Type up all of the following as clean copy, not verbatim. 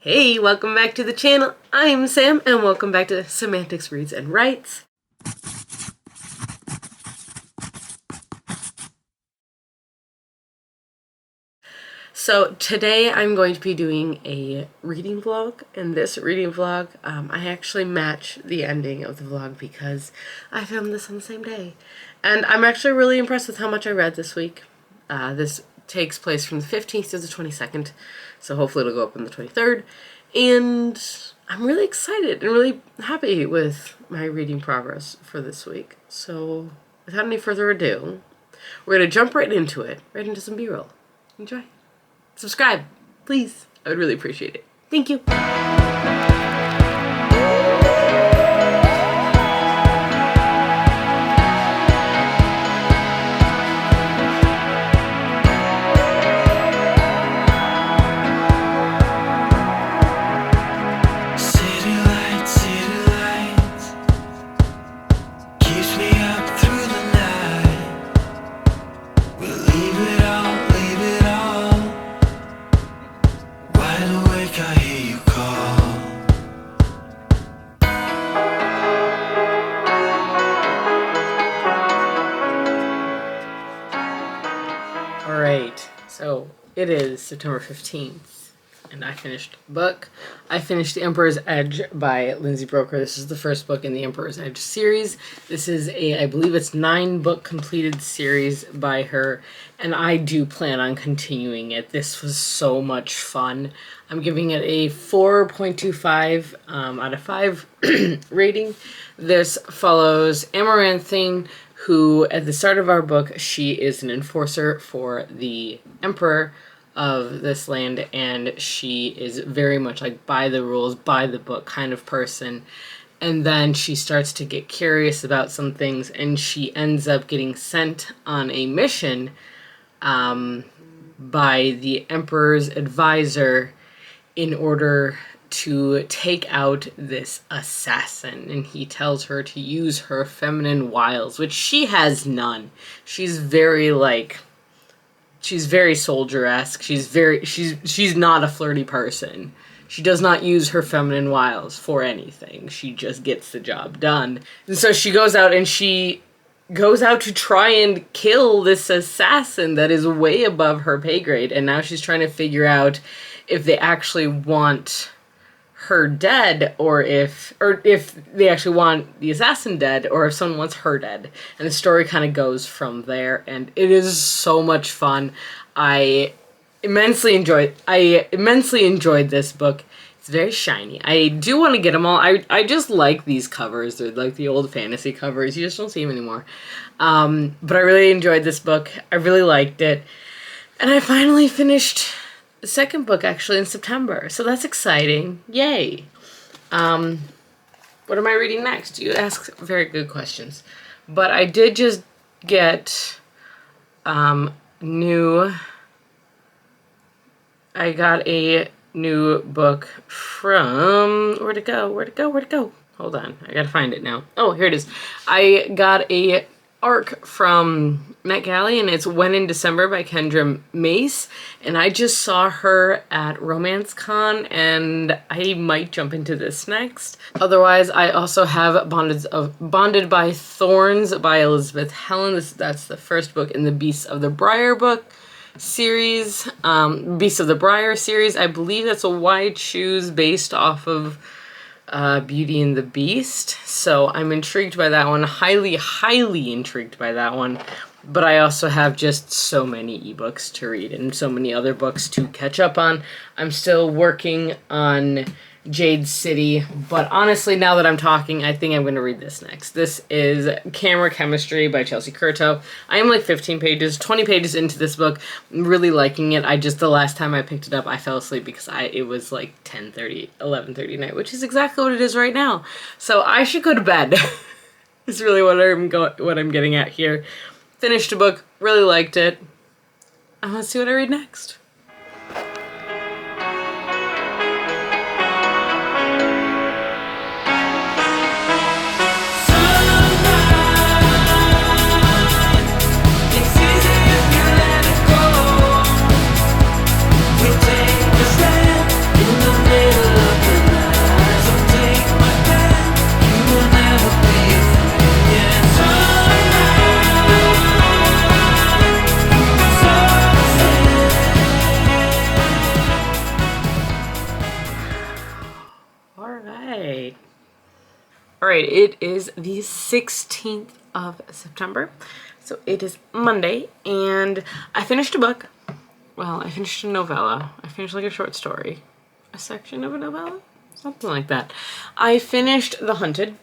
Hey, welcome back to the channel. I'm Sam, and welcome back to Semantics Reads and Writes. So today I'm going to be doing a reading vlog. In this reading vlog, I actually match the ending of the vlog because I filmed this on the same day. And I'm actually really impressed with how much I read this week. This takes place from the 15th to the 22nd, so hopefully it'll go up on the 23rd. And I'm really excited and really happy with my reading progress for this week. So without any further ado, we're going to jump right into it, right into some B-roll. Enjoy. Subscribe, please. I would really appreciate it. Thank you. Alright, so it is September 15th, and I finished the book. I finished The Emperor's Edge by Lindsay Broker. This is the first book in the Emperor's Edge series. This is I believe it's 9-book completed series by her, and I do plan on continuing it. This was so much fun. I'm giving it a 4.25 out of 5 rating. This follows Amaranthine, who, at the start of our book, she is an enforcer for the emperor of this land, and she is very much like by the rules, by the book kind of person. And then she starts to get curious about some things, and she ends up getting sent on a mission by the emperor's advisor in order to take out this assassin, and he tells her to use her feminine wiles, which she has none. She's very soldier-esque. She's not a flirty person. She does not use her feminine wiles for anything. She just gets the job done. And so she goes out to try and kill this assassin that is way above her pay grade, and now she's trying to figure out if they actually want her dead, or if they actually want the assassin dead, or if someone wants her dead. And the story kind of goes from there, and it is so much fun. I immensely enjoyed this book. It's very shiny. I do want to get them all. I just like these covers. They're like the old fantasy covers. You just don't see them anymore. But I really enjoyed this book. I really liked it. And I finally finished the second book, actually, in September. So that's exciting. Yay. What am I reading next? You ask very good questions. But I did just get I got a new book from... Where'd it go? Hold on. I gotta find it now. Oh, here it is. I got a arc from Matt Galley, and it's When in December by Kendra Mace, and I just saw her at Romance Con, and I might jump into this next. Otherwise, I also have Bonded by Thorns by Elizabeth Helen. That's the first book in the Beasts of the Briar book series. Beasts of the Briar series. I believe that's a Wide Shoes based off of Beauty and the Beast, so I'm intrigued by that one. Highly intrigued by that one. But I also have just so many ebooks to read and so many other books to catch up on. I'm still working on Jade City, but honestly, now that I'm talking, I think I'm going to read this next. This is Camera Chemistry by Chelsea Curto. I am like 20 pages into this book. I'm really liking it. The last time I picked it up, I fell asleep because it was like 10:30, 11:30 at night, which is exactly what it is right now. So I should go to bed. Is really what I'm getting at here. Finished a book, really liked it. Let's see what I read next. Yay. All right, it is the 16th of September. So it is Monday, and I finished a book. Well, I finished a novella. I finished like a short story. A section of a novella? Something like that. I finished The Hunted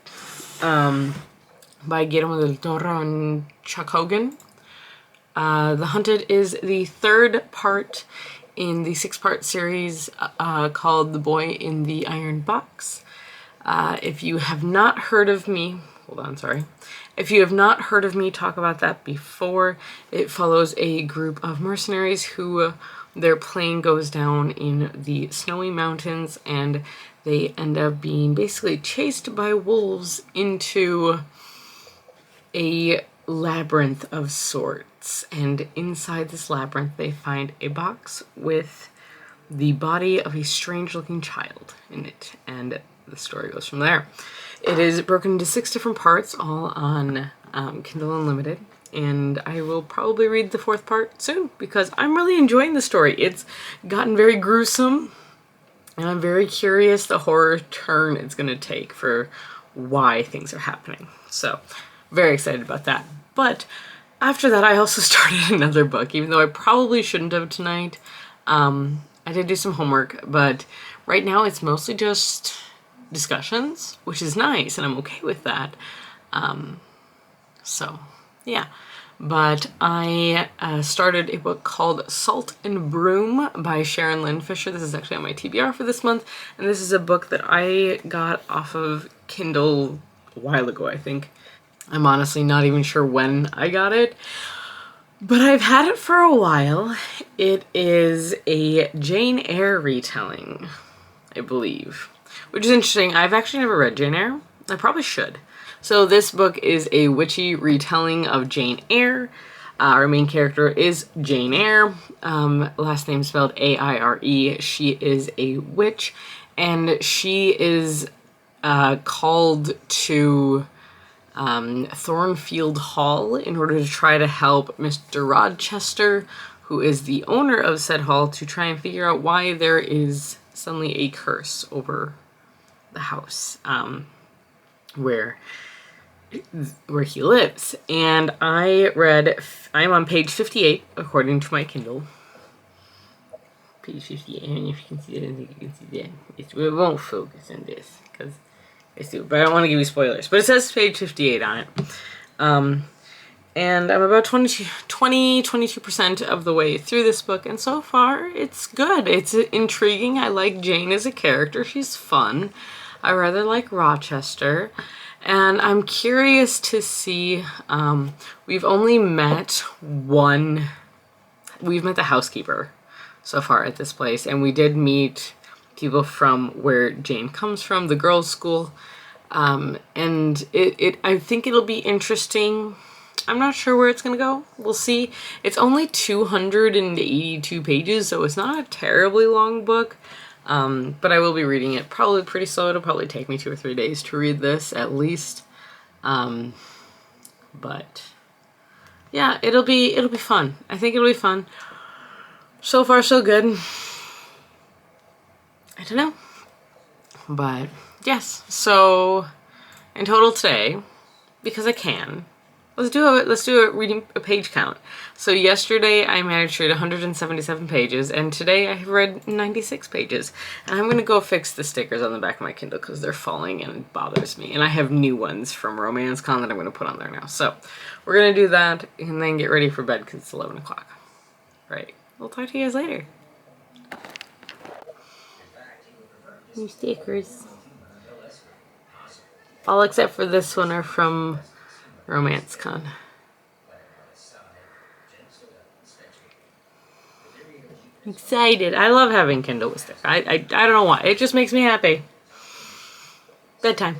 by Guillermo del Toro and Chuck Hogan. The Hunted is the third part in the 6-part series called The Boy in the Iron Box. If you have not heard of me, If you have not heard of me talk about that before, it follows a group of mercenaries who their plane goes down in the snowy mountains and they end up being basically chased by wolves into a labyrinth of sorts. And inside this labyrinth, they find a box with the body of a strange-looking child in it. And the story goes from there. It is broken into 6 different parts, all on Kindle Unlimited. And I will probably read the 4th part soon because I'm really enjoying the story. It's gotten very gruesome. And I'm very curious the horror turn it's going to take for why things are happening. So, very excited about that. But after that, I also started another book, even though I probably shouldn't have tonight. I did do some homework, but right now it's mostly just discussions, which is nice, and I'm okay with that. So, yeah. But I started a book called Salt and Broom by Sharon Lynn Fisher. This is actually on my TBR for this month. And this is a book that I got off of Kindle a while ago, I think. I'm honestly not even sure when I got it. But I've had it for a while. It is a Jane Eyre retelling, I believe. Which is interesting. I've actually never read Jane Eyre. I probably should. So this book is a witchy retelling of Jane Eyre. Our main character is Jane Eyre. Last name spelled A-I-R-E. She is a witch, and she is called to Thornfield Hall in order to try to help Mr. Rochester, who is the owner of said hall, to try and figure out why there is suddenly a curse over the house where he lives. And I'm on page 58 according to my Kindle. Page 58, and if you can see it, I think you can see that. It won't focus on this because but I don't want to give you spoilers. But it says page 58 on it. And I'm about 22% of the way through this book, and so far it's good. It's intriguing. I like Jane as a character. She's fun. I rather like Rochester. And I'm curious to see, we've met the housekeeper so far at this place, and we did meet people from where Jane comes from, the girls' school, and I think it'll be interesting. I'm not sure where it's gonna go. We'll see. It's only 282 pages, so it's not a terribly long book. But I will be reading it probably pretty slow. It'll probably take me 2 or 3 days to read this at least. But yeah, it'll be fun. I think it'll be fun. So far, so good. I don't know. But yes, so in total today, because I can, let's do a page count. So yesterday I managed to read 177 pages, and today I have read 96 pages. And I'm going to go fix the stickers on the back of my Kindle because they're falling and it bothers me. And I have new ones from Romance Con that I'm going to put on there now. So we're going to do that and then get ready for bed because it's 11 o'clock. Right. We'll talk to you guys later. New stickers. All except for this one are from Romance Con. Excited. I love having Kindle with stickers. I don't know why. It just makes me happy. Bedtime.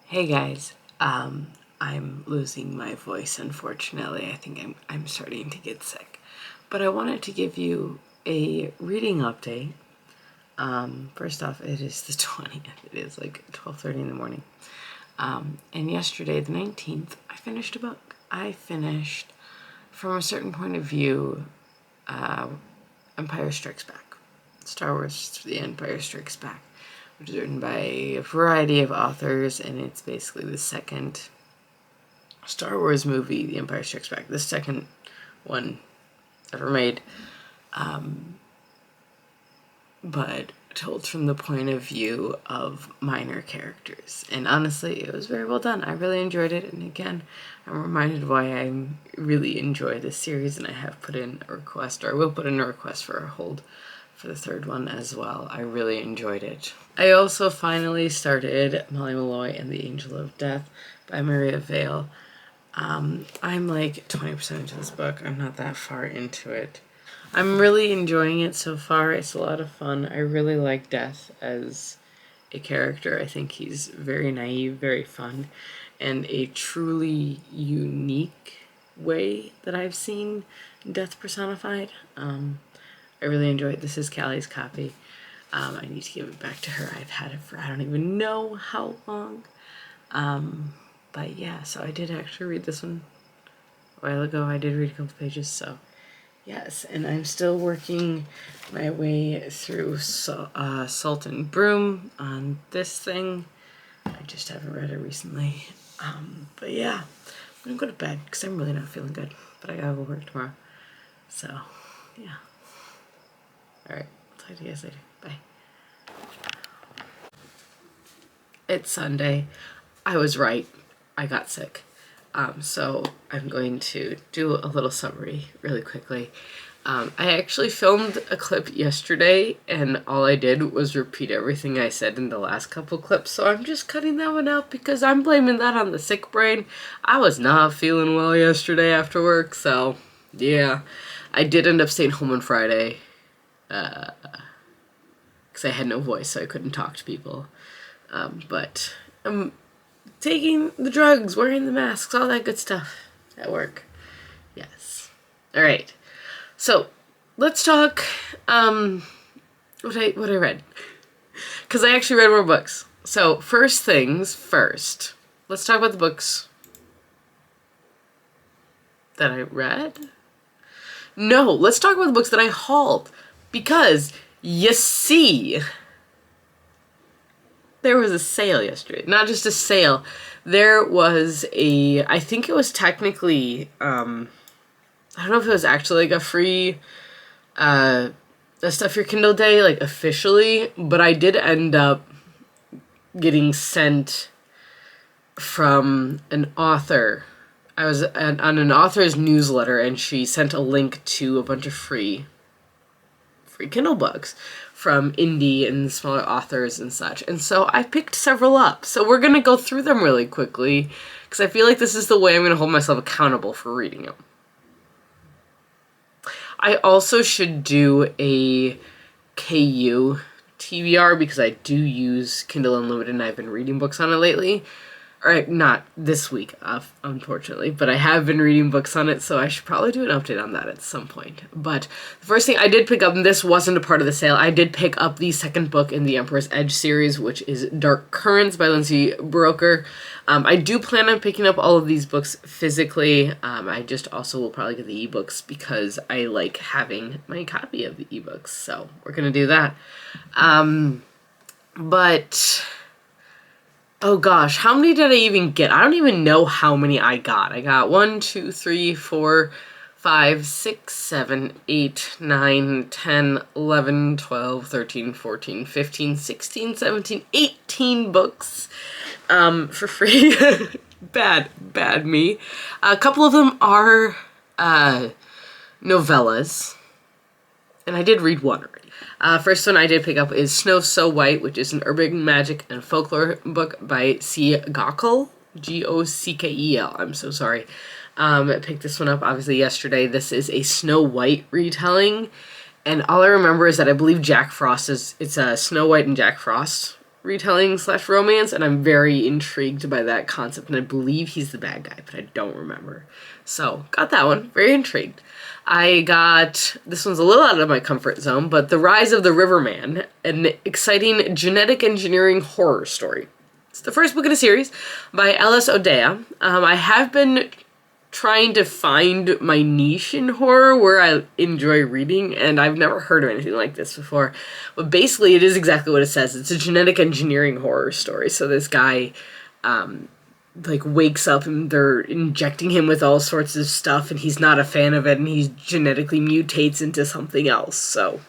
Hey guys. I'm losing my voice, unfortunately. I think I'm starting to get sick. But I wanted to give you a reading update. First off, it is the 20th. It is like 12:30 in the morning. And yesterday, the 19th, I finished a book. I finished, from a certain point of view, Empire Strikes Back. Star Wars The Empire Strikes Back, which is written by a variety of authors, and it's basically the second Star Wars movie, The Empire Strikes Back, the second one ever made, but told from the point of view of minor characters. And honestly, it was very well done. I really enjoyed it, and again, I'm reminded why I really enjoy this series, and I have put in a request, or I will put in a request for a hold for the third one as well. I really enjoyed it. I also finally started Molly Malloy and the Angel of Death by Maria Vale. I'm like 20% into this book. I'm not that far into it. I'm really enjoying it so far. It's a lot of fun. I really like Death as a character. I think he's very naive, very fun, and a truly unique way that I've seen Death personified. I really enjoy it. This is Callie's copy. I need to give it back to her. I've had it for I don't even know how long. But yeah, so I did actually read this one a while ago. I did read a couple pages, so yes, and I'm still working my way through Salt and Broom on this thing. I just haven't read it recently. But yeah, I'm gonna go to bed because I'm really not feeling good, but I gotta go work tomorrow. So yeah. Alright, talk to you guys later. Bye. It's Sunday. I was right. I got sick. So I'm going to do a little summary really quickly. I actually filmed a clip yesterday, and all I did was repeat everything I said in the last couple clips, so I'm just cutting that one out because I'm blaming that on the sick brain. I was not feeling well yesterday after work, so yeah. I did end up staying home on Friday, because I had no voice, so I couldn't talk to people. But I'm taking the drugs, wearing the masks, all that good stuff at work. Yes. All right. So let's talk what I read, because I actually read more books. So first things first, let's talk about the books that I read. No, let's talk about the books that I hauled, because you see, there was a sale yesterday. Not just a sale. There was a, I think it was technically, I don't know if it was actually like a free, a Stuff Your Kindle Day, like officially, but I did end up getting sent from an author. I was on an author's newsletter, and she sent a link to a bunch of free Kindle books from indie and smaller authors and such. And so I picked several up. So we're going to go through them really quickly, because I feel like this is the way I'm going to hold myself accountable for reading them. I also should do a KU TBR, because I do use Kindle Unlimited and I've been reading books on it lately. Or not this week, unfortunately, but I have been reading books on it, so I should probably do an update on that at some point. But the first thing I did pick up, and this wasn't a part of the sale, I did pick up the second book in the Emperor's Edge series, which is Dark Currents by Lindsay Broker. I do plan on picking up all of these books physically. I just also will probably get the ebooks, because I like having my copy of the ebooks, so we're going to do that. But oh gosh, how many did I even get? I don't even know how many I got. I got 1, 2, 3, 4, 5, 6, 7, 8, 9, 10, 11, 12, 13, 14, 15, 16, 17, 18 books for free. Bad me. A couple of them are novellas, and I did read one already. First one I did pick up is Snow So White, which is an urban magic and folklore book by C. Gockel, Gockel. I'm so sorry. I picked this one up obviously yesterday. This is a Snow White retelling, and all I remember is that I believe Jack Frost it's a Snow White and Jack Frost retelling / romance, and I'm very intrigued by that concept, and I believe he's the bad guy, but I don't remember. So, got that one. Very intrigued. I got, this one's a little out of my comfort zone, but The Rise of the Riverman, an exciting genetic engineering horror story. It's the first book in a series by Alice O'Dea. I have been trying to find my niche in horror where I enjoy reading, and I've never heard of anything like this before. But basically, it is exactly what it says. It's a genetic engineering horror story. So this guy, like, wakes up and they're injecting him with all sorts of stuff, and he's not a fan of it, and he genetically mutates into something else. So,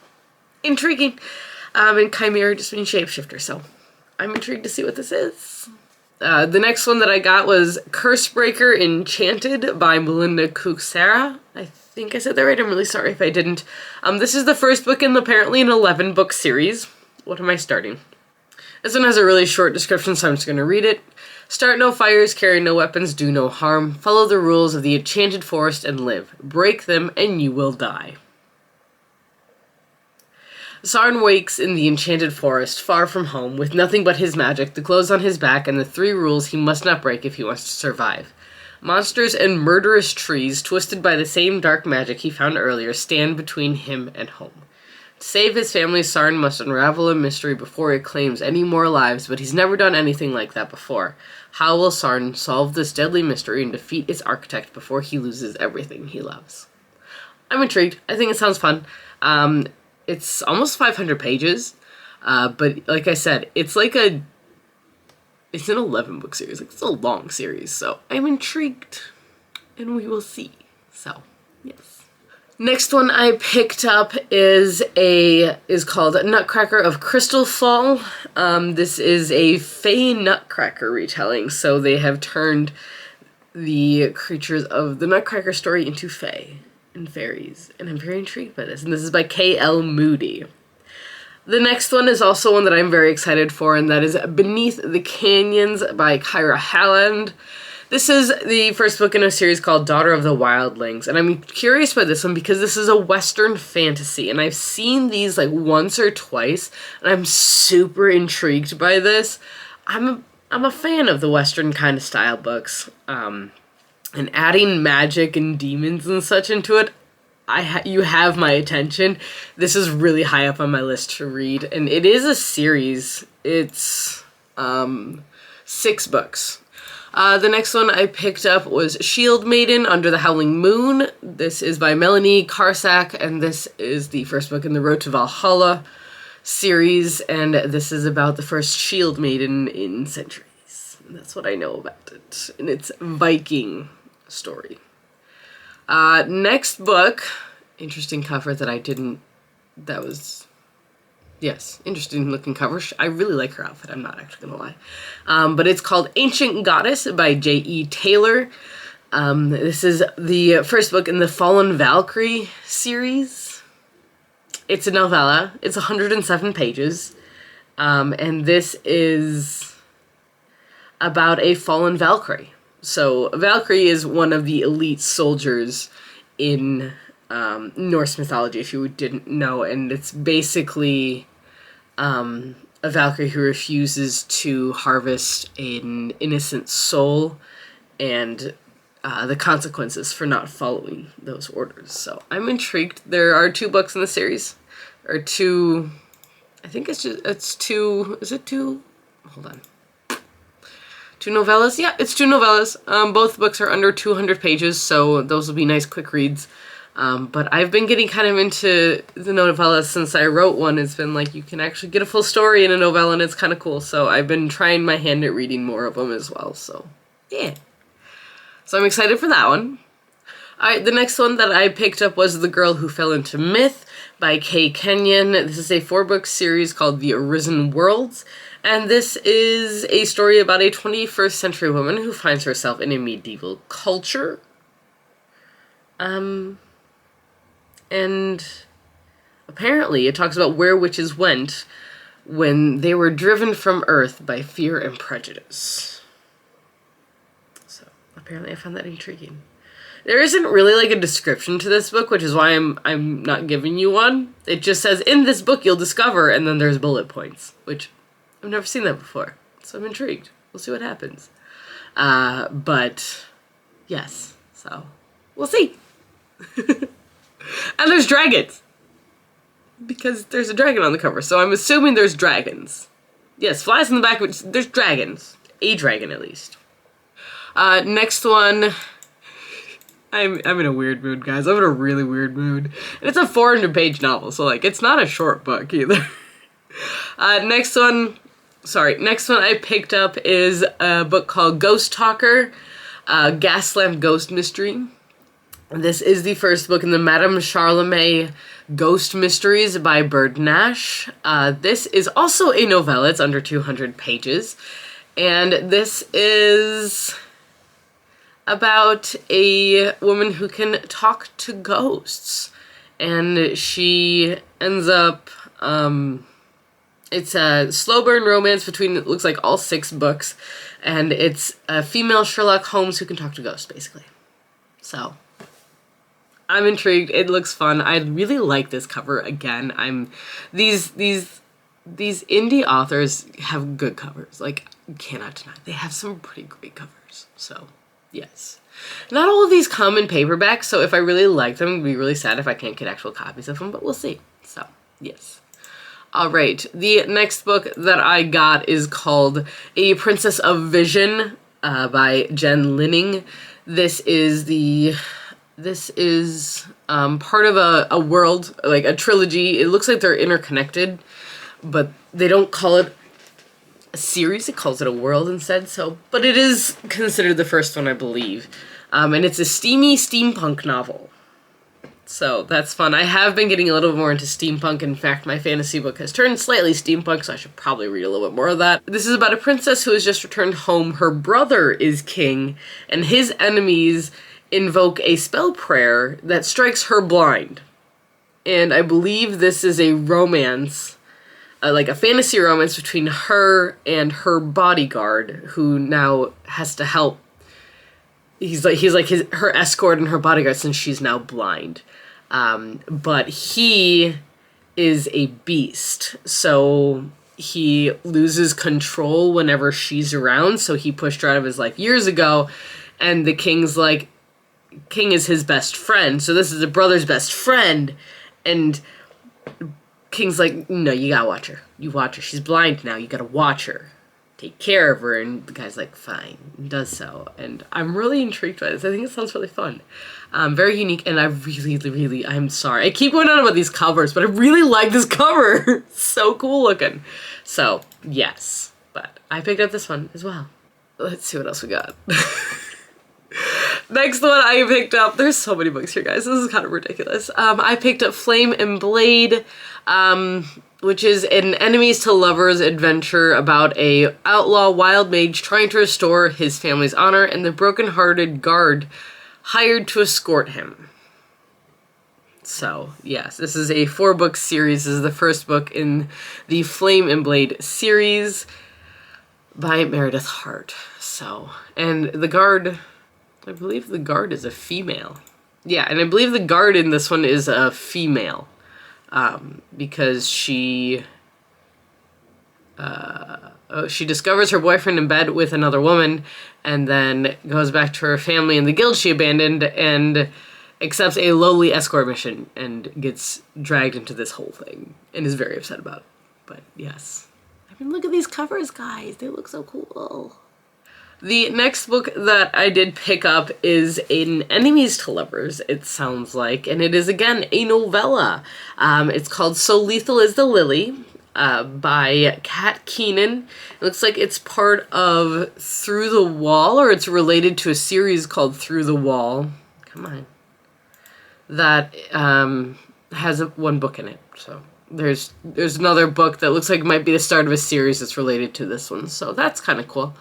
intriguing. And Chimera just means shapeshifter, so I'm intrigued to see what this is. The next one that I got was Cursebreaker Enchanted by Melinda Kuksara. I think I said that right. I'm really sorry if I didn't. This is the first book in apparently an 11-book series. What am I starting? This one has a really short description, so I'm just going to read it. Start no fires, carry no weapons, do no harm. Follow the rules of the enchanted forest and live. Break them and you will die. Sarn wakes in the enchanted forest, far from home, with nothing but his magic, the clothes on his back, and the 3 rules he must not break if he wants to survive. Monsters and murderous trees, twisted by the same dark magic he found earlier, stand between him and home. To save his family, Sarn must unravel a mystery before it claims any more lives, but he's never done anything like that before. How will Sarn solve this deadly mystery and defeat its architect before he loses everything he loves? I'm intrigued. I think it sounds fun. It's almost 500 pages, but like I said, it's an 11-book series. Like, it's a long series, so I'm intrigued, and we will see. So, yes. Next one I picked up is called Nutcracker of Crystal Fall. This is a Fae Nutcracker retelling, so they have turned the creatures of the Nutcracker story into Fae and fairies, and I'm very intrigued by this, and this is by K.L. Moody. The next one is also one that I'm very excited for, and that is Beneath the Canyons by Kyra Halland. This is the first book in a series called Daughter of the Wildlings, and I'm curious by this one because this is a Western fantasy, and I've seen these like once or twice, and I'm super intrigued by this. I'm a fan of the Western kind of style books, and adding magic and demons and such into it, you have my attention. This is really high up on my list to read, and it is a series. It's 6 books. The next one I picked up was Shield Maiden Under the Howling Moon. This is by Melanie Karsak, and this is the first book in the Road to Valhalla series, and this is about the first Shield Maiden in centuries. And that's what I know about it, and it's Viking story. Next book, interesting cover interesting looking cover. I really like her outfit, I'm not actually gonna lie. But it's called Ancient Goddess by J.E. Taylor. This is the first book in the Fallen Valkyrie series. It's a novella. It's 107 pages. And this is about a fallen Valkyrie. So, Valkyrie is one of the elite soldiers in Norse mythology, if you didn't know, and it's basically a Valkyrie who refuses to harvest an innocent soul, and the consequences for not following those orders. So, I'm intrigued. There are 2 books in the series, or 2, I think it's 2, is it 2? Hold on. 2 novellas? Yeah, it's 2 novellas. Both books are under 200 pages, so those will be nice quick reads. But I've been getting kind of into the novellas since I wrote one. It's been like, you can actually get a full story in a novella, and it's kind of cool. So I've been trying my hand at reading more of them as well, so yeah. So I'm excited for that one. Alright, the next one that I picked up was The Girl Who Fell into Myth by Kay Kenyon. This is a 4-book series called The Arisen Worlds. And this is a story about a 21st century woman who finds herself in a medieval culture. And apparently it talks about where witches went when they were driven from Earth by fear and prejudice. So apparently I found that intriguing. There isn't really like a description to this book, which is why I'm not giving you one. It just says, in this book you'll discover, and then there's bullet points, which I've never seen that before, so I'm intrigued. We'll see what happens. But, yes, so, we'll see. And there's dragons. Because there's a dragon on the cover, so I'm assuming there's dragons. Yes, flies in the back, but there's dragons. A dragon, at least. Next one I'm in a weird mood, guys. I'm in a really weird mood. And it's a 400-page novel, so like it's not a short book either. Next one I picked up is a book called Ghost Talker, Gaslamp Ghost Mystery. This is the first book in the Madame Charlemagne Ghost Mysteries by Bird Nash. This is also a novella. It's under 200 pages. And this is about a woman who can talk to ghosts. And she ends up, it's a slow burn romance between, it looks like, all 6 books. And it's a female Sherlock Holmes who can talk to ghosts, basically. So I'm intrigued. It looks fun. I really like this cover. Again, these indie authors have good covers. Like, cannot deny. They have some pretty great covers. So, yes. Not all of these come in paperback, so if I really like them, it'd be really sad if I can't get actual copies of them, but we'll see. So, yes. All right. The next book that I got is called A Princess of Vision by Jen Linning. This is part of a world, like a trilogy. It looks like they're interconnected, but they don't call it a series. It calls it a world instead. So, but it is considered the first one, I believe. And it's a steamy steampunk novel. So that's fun. I have been getting a little bit more into steampunk. In fact, my fantasy book has turned slightly steampunk, so I should probably read a little bit more of that. This is about a princess who has just returned home. Her brother is king, and his enemies invoke a spell prayer that strikes her blind. And I believe this is a romance, like a fantasy romance between her and her bodyguard, who now has to help. He's like her escort and her bodyguard since she's now blind. But he is a beast, so he loses control whenever she's around, so he pushed her out of his life years ago, and the king is his best friend, so this is a brother's best friend, and King's like, no, you gotta watch her. You watch her. She's blind now. You gotta watch her. Take care of her. And the guy's like, fine. And does so. And I'm really intrigued by this. I think it sounds really fun. Very unique. And I really, I'm sorry. I keep going on about these covers, but I really like this cover. So cool looking. So, yes. But I picked up this one as well. Let's see what else we got. Next one I picked up, there's so many books here, guys. This is kind of ridiculous. I picked up Flame and Blade, which is an enemies to lovers adventure about a outlaw wild mage trying to restore his family's honor and the broken-hearted guard hired to escort him. So, yes, this is a 4-book series. This is the first book in the Flame and Blade series by Meredith Hart. So, and the guard, I believe the guard is a female. Yeah, and I believe the guard in this one is a female. Because she discovers her boyfriend in bed with another woman and then goes back to her family and the guild she abandoned and accepts a lowly escort mission and gets dragged into this whole thing and is very upset about it. But yes. I mean, look at these covers, guys. They look so cool. The next book that I did pick up is an Enemies to Lovers, it sounds like, and it is, again, a novella. It's called So Lethal is the Lily, by Kat Keenan. It looks like it's part of Through the Wall, or it's related to a series called Through the Wall. Come on. That has one book in it, so there's another book that looks like it might be the start of a series that's related to this one, so that's kind of cool.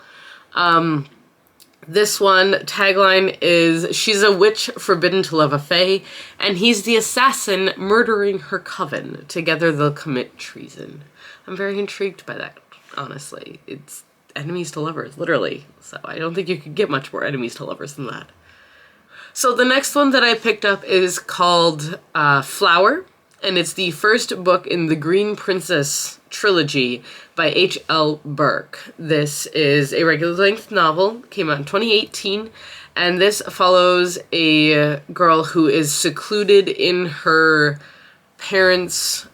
This one, tagline is, she's a witch forbidden to love a fae, and he's the assassin murdering her coven. Together they'll commit treason. I'm very intrigued by that, honestly. It's enemies to lovers, literally. So I don't think you could get much more enemies to lovers than that. So the next one that I picked up is called Flower, and it's the first book in the Green Princess trilogy by H.L. Burke. This is a regular length novel, came out in 2018, and this follows a girl who is secluded in her parents'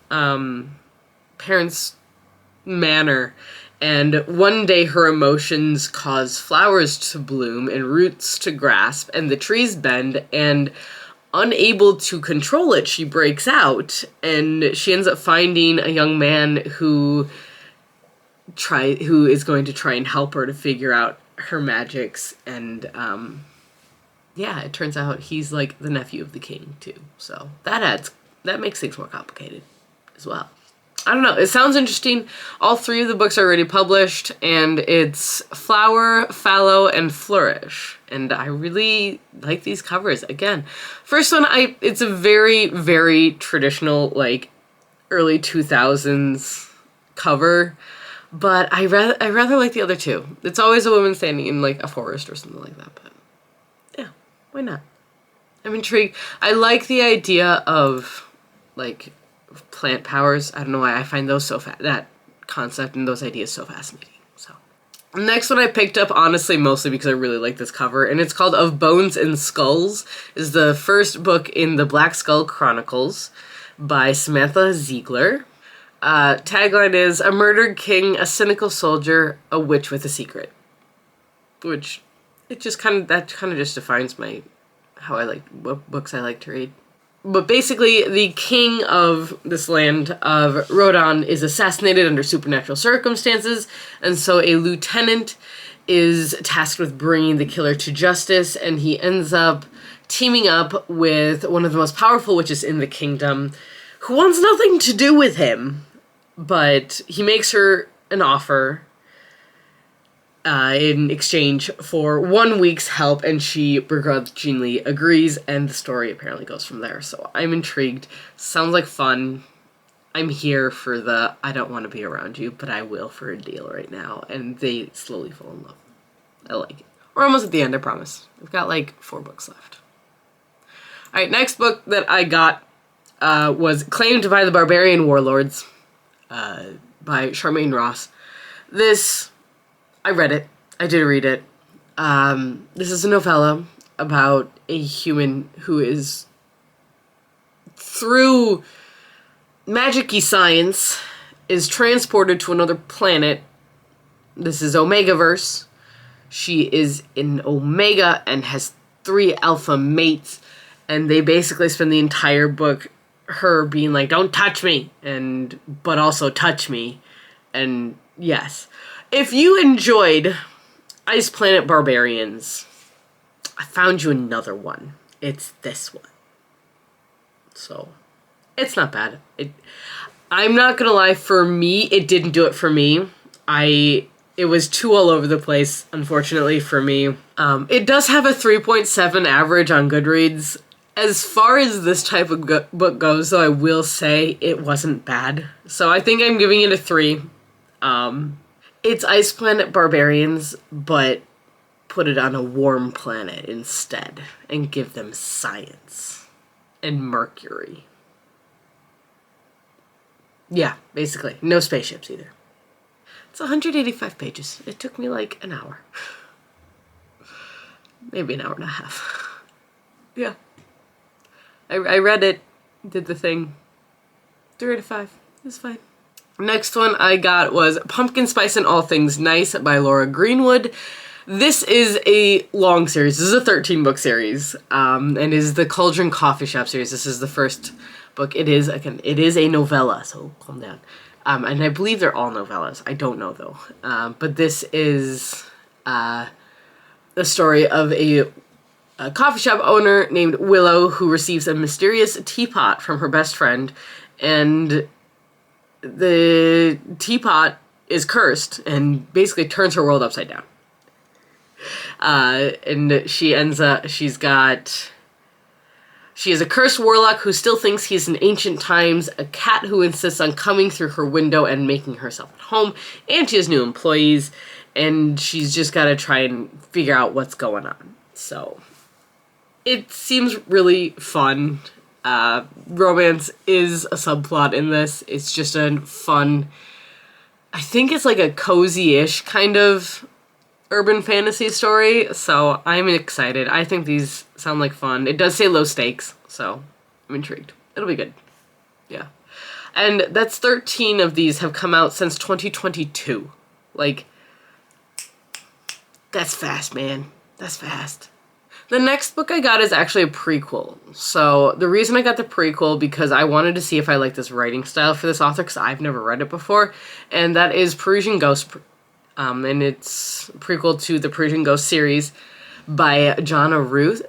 manor, And one day her emotions cause flowers to bloom and roots to grasp, and the trees bend, and unable to control it, she breaks out, and she ends up finding a young man who is going to try and help her to figure out her magics, and yeah, it turns out he's like the nephew of the king too. So that makes things more complicated as well. I don't know. It sounds interesting. All three of the books are already published, and it's Flower, Fallow, and Flourish. And I really like these covers. Again, first one, it's a very, very traditional, like, early 2000s cover, but I rather like the other two. It's always a woman standing in, like, a forest or something like that, but yeah, why not? I'm intrigued. I like the idea of, like, plant powers. I don't know why I find those that concept and those ideas so fascinating. So, next one I picked up, honestly, mostly because I really like this cover, and it's called Of Bones and Skulls. Is the first book in the Black Skull Chronicles by Samantha Ziegler. Tagline is, a murdered king, a cynical soldier, a witch with a secret. Which, that kind of just defines what books I like to read. But basically, the king of this land of Rodon is assassinated under supernatural circumstances, and so a lieutenant is tasked with bringing the killer to justice, and he ends up teaming up with one of the most powerful witches in the kingdom, who wants nothing to do with him, but he makes her an offer in exchange for 1 week's help, and she begrudgingly agrees, and the story apparently goes from there. So I'm intrigued. Sounds like fun. I'm here for the I don't want to be around you, but I will for a deal right now, and they slowly fall in love. I like it. We're almost at the end, I promise. We've got like 4 books left. Alright, next book that I got was Claimed by the Barbarian Warlords by Charmaine Ross. I read it. I did read it. This is a novella about a human who is, through magic-y science, is transported to another planet. This is Omegaverse. She is in Omega and has 3 alpha mates, and they basically spend the entire book her being like, don't touch me, but also touch me, and yes. If you enjoyed Ice Planet Barbarians, I found you another one. It's this one. So, it's not bad. I'm not gonna lie, for me, it didn't do it for me. It was too all over the place, unfortunately, for me. It does have a 3.7 average on Goodreads. As far as this type of book goes, though, I will say it wasn't bad. So I think I'm giving it a 3. It's Ice Planet Barbarians, but put it on a warm planet instead, and give them science and Mercury. Yeah, basically. No spaceships either. It's 185 pages. It took me like an hour. Maybe an hour and a half. Yeah. I read it, did the thing. 3 out of 5. It's fine. Next one I got was Pumpkin Spice and All Things Nice by Laura Greenwood. This is a long series. This is a 13-book series, and is the Cauldron Coffee Shop series. This is the first book. It is a novella, so calm down. And I believe they're all novellas. I don't know, though. But this is the story of a coffee shop owner named Willow who receives a mysterious teapot from her best friend, and the teapot is cursed and basically turns her world upside down. And she is a cursed warlock who still thinks he's in ancient times, a cat who insists on coming through her window and making herself at home, and she has new employees, and she's just got to try and figure out what's going on. So, it seems really fun. Romance is a subplot in this. It's just a fun, I think it's like a cozy-ish kind of urban fantasy story, so I'm excited. I think these sound like fun. It does say low stakes, so I'm intrigued. It'll be good. Yeah. And that's 13 of these have come out since 2022. Like, that's fast, man. That's fast. The next book I got is actually a prequel. So the reason I got the prequel, because I wanted to see if I like this writing style for this author, because I've never read it before, and that is Parisian Ghost, and it's a prequel to the Parisian Ghost series by Jonna Ruth,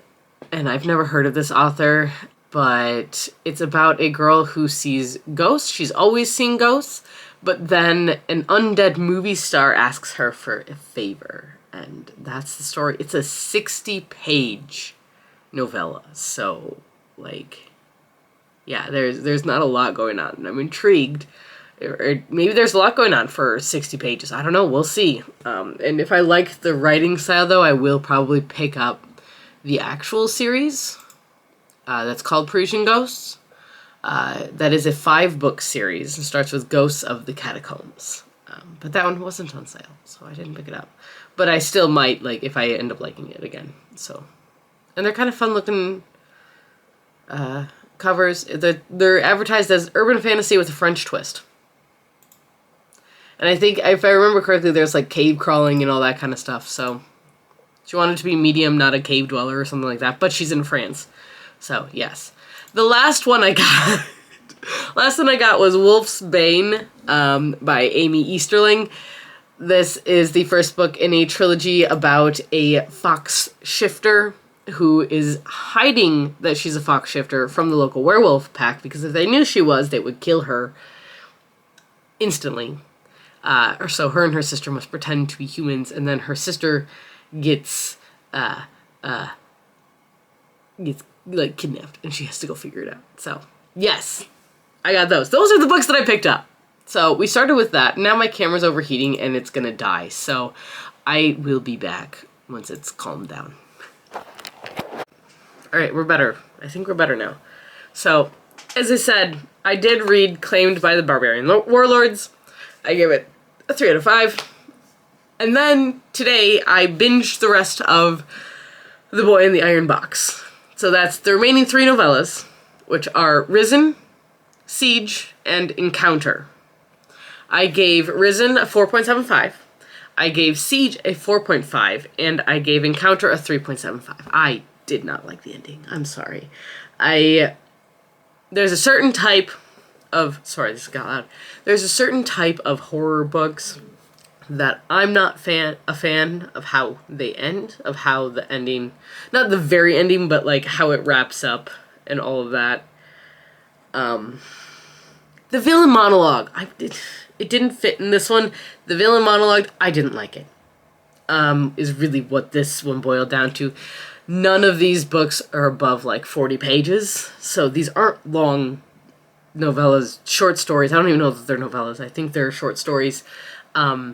and I've never heard of this author, but it's about a girl who sees ghosts. She's always seen ghosts, but then an undead movie star asks her for a favor. And that's the story. It's a 60-page novella. So, like, yeah, there's not a lot going on. I'm intrigued. Or maybe there's a lot going on for 60 pages. I don't know. We'll see. And if I like the writing style, though, I will probably pick up the actual series that's called Parisian Ghosts. That is a 5-book series. It starts with Ghosts of the Catacombs. But that one wasn't on sale, so I didn't pick it up. But I still might, like, if I end up liking it again. So, and they're kind of fun-looking covers. They're advertised as urban fantasy with a French twist. And I think, if I remember correctly, there's, like, cave crawling and all that kind of stuff. So, she wanted to be medium, not a cave dweller or something like that. But she's in France. So, yes. The last one I got... was Wolf's Bane by Amy Easterling. This is the first book in a trilogy about a fox shifter who is hiding that she's a fox shifter from the local werewolf pack, because if they knew she was, they would kill her instantly. Or so her and her sister must pretend to be humans, and then her sister gets like kidnapped, and she has to go figure it out. So, yes, I got those. Those are the books that I picked up. So we started with that. Now my camera's overheating and it's gonna die. So I will be back once it's calmed down. All right, we're better. I think we're better now. So, as I said, I did read Claimed by the Barbarian Warlords. I gave it a 3 out of 5. And then today I binged the rest of The Boy in the Iron Box. So that's the remaining 3 novellas, which are Risen, Siege, and Encounter. I gave Risen a 4.75, I gave Siege a 4.5, and I gave Encounter a 3.75. I did not like the ending. I'm sorry. There's a certain type of... Sorry, this got loud. There's a certain type of horror books that I'm not a fan of how they end, of how the ending... Not the very ending, but like how it wraps up and all of that. The villain monologue, it didn't fit in this one. The villain monologue, I didn't like it. Is really what this one boiled down to. None of these books are above like 40 pages, so these aren't long novellas, short stories. I don't even know if they're novellas. I think they're short stories. I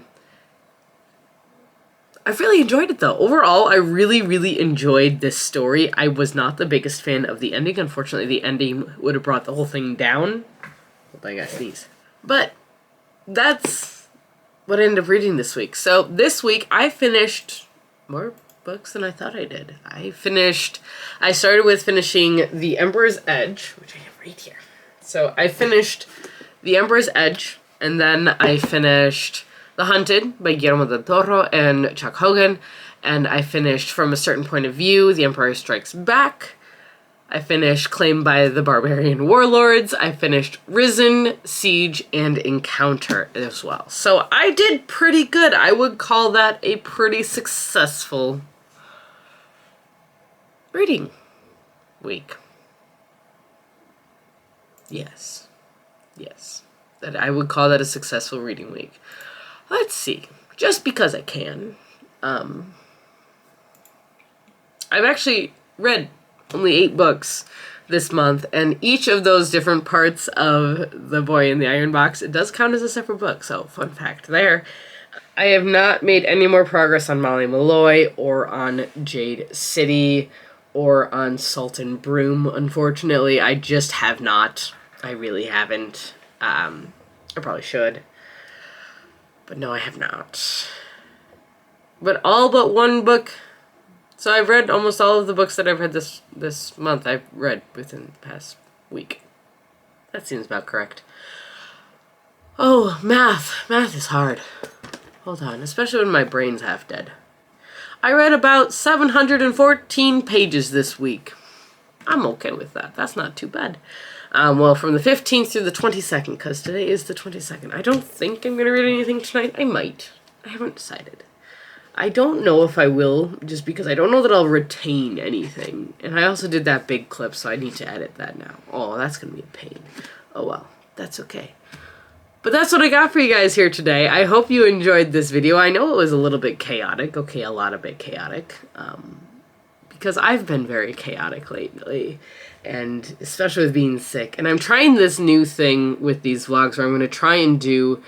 really enjoyed it, though. Overall, I really, really enjoyed this story. I was not the biggest fan of the ending. Unfortunately, the ending would have brought the whole thing down. Hope I got these. But that's what I ended up reading this week. So this week, I finished more books than I thought I did. I started with finishing The Emperor's Edge, which I have right here. So I finished The Emperor's Edge, and then I finished The Hunted by Guillermo del Toro and Chuck Hogan, and I finished From a Certain Point of View, The Empire Strikes Back. I finished Claimed by the Barbarian Warlords. I finished Risen, Siege, and Encounter as well. So I did pretty good. I would call that a pretty successful reading week. Yes. Yes. That I would call that a successful reading week. Let's see. Just because I can. I've actually read only 8 books this month, and each of those different parts of The Boy in the Iron Box, it does count as a separate book, so fun fact there. I have not made any more progress on Molly Malloy, or on Jade City, or on Salt and Broom, unfortunately. I just have not. I really haven't. I probably should. But no, I have not. But all but one book. So I've read almost all of the books that I've read this month. I've read within the past week. That seems about correct. Oh, math. Math is hard. Hold on, especially when my brain's half dead. I read about 714 pages this week. I'm okay with that. That's not too bad. Well, from the 15th through the 22nd, because today is the 22nd. I don't think I'm going to read anything tonight. I might. I haven't decided. I don't know if I will, just because I don't know that I'll retain anything. And I also did that big clip, so I need to edit that now. Oh, that's going to be a pain. Oh well, that's okay. But that's what I got for you guys here today. I hope you enjoyed this video. I know it was a little bit chaotic. Okay, a lot of bit chaotic. Because I've been very chaotic lately. And especially with being sick. And I'm trying this new thing with these vlogs where I'm going to try and do...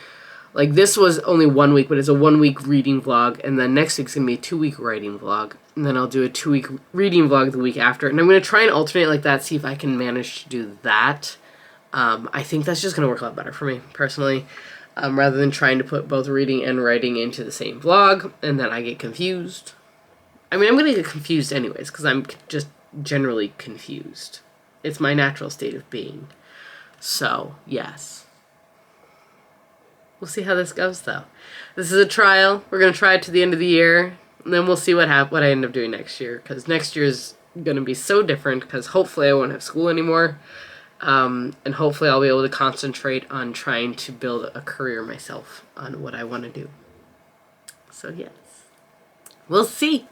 Like, this was only 1 week, but it's a 1 week reading vlog. And then next week's going to be a 2 week writing vlog. And then I'll do a 2 week reading vlog the week after. And I'm going to try and alternate like that, see if I can manage to do that. I think that's just going to work a lot better for me, personally. Rather than trying to put both reading and writing into the same vlog. And then I get confused. I mean, I'm going to get confused anyways, because I'm just generally confused. It's my natural state of being. So, yes. We'll see how this goes, though. This is a trial. We're going to try it to the end of the year. And then we'll see what I end up doing next year. Because next year is going to be so different. Because hopefully I won't have school anymore. And hopefully I'll be able to concentrate on trying to build a career myself on what I want to do. So, yes. We'll see.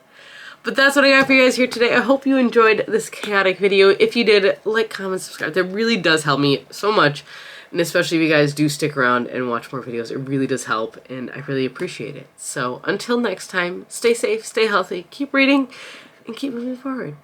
But that's what I got for you guys here today. I hope you enjoyed this chaotic video. If you did, like, comment, subscribe. That really does help me so much. And especially if you guys do stick around and watch more videos, it really does help. And I really appreciate it. So until next time, stay safe, stay healthy, keep reading, and keep moving forward.